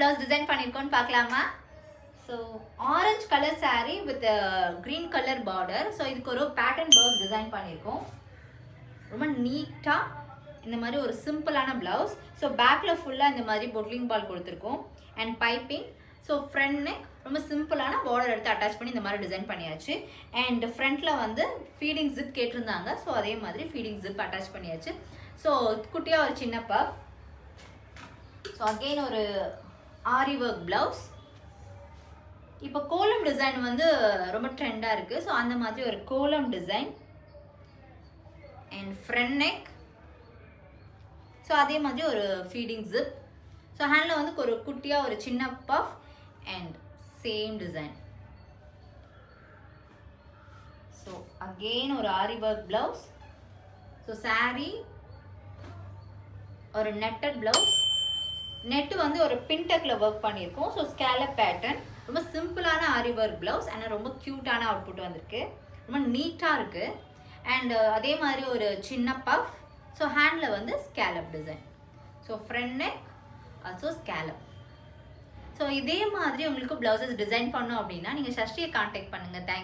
blouse design பண்ணிருக்கோம்னு பார்க்கலாமா? So orange colour saree with green colour border. So இதுக்கு ஒரு pattern blouse design பண்ணியிருக்கோம். ரொம்ப நீட்டாக இந்த மாதிரி ஒரு சிம்பிளான பிளவுஸ். ஸோ பேக்கில் ஃபுல்லாக இந்த மாதிரி பொட்லிங் பால் கொடுத்துருக்கோம் and piping. So front neck ரொம்ப சிம்பிளான பார்டர் எடுத்து அட்டாச் பண்ணி இந்த மாதிரி டிசைன் பண்ணியாச்சு. அண்ட் ஃப்ரண்ட்டில் வந்து ஃபீடிங் ஜிப் கேட்டிருந்தாங்க. ஸோ அதே மாதிரி ஃபீடிங் ஜிப் அட்டாச் பண்ணியாச்சு. ஸோ குட்டியாக ஒரு சின்ன பஃப். ஸோ அகெயின் ஒரு ஆரி ஒர்க் பிளவுஸ். இப்போ கோலம் டிசைன் வந்து ரொம்ப ட்ரெண்டாக இருக்குது. ஸோ அந்த மாதிரி ஒரு கோலம் design and front neck. So அதே மாதிரி ஒரு ஃபீடிங் ஜிப். ஸோ ஹேண்டில் வந்து ஒரு குட்டியாக ஒரு சின்ன puff and same design. So again ஒரு ஆரி ஒர்க் பிளவுஸ். ஸோ saree ஒரு நெட்டட் பிளவுஸ். நெட்டு வந்து ஒரு பின்டெக்கில் ஒர்க் பண்ணியிருக்கோம். So scallop pattern. ரொம்ப சிம்பிளான ஆரி ஒர்க் பிளவுஸ் ஆனால் ரொம்ப க்யூட்டான அவுட்புட் வந்திருக்கு. ரொம்ப நீட்டாக இருக்குது. அண்ட் அதே மாதிரி ஒரு சின்ன பஃப். ஸோ ஹேண்டில் வந்து scallop design. So front neck also scallop. So இதே மாதிரி உங்களுக்கு ப்ளவுசஸ் டிசைன் பண்ணோம் அப்படின்னா நீங்கள் சஷ்டியை கான்டாக்ட் பண்ணுங்கள். தேங்க்யூ.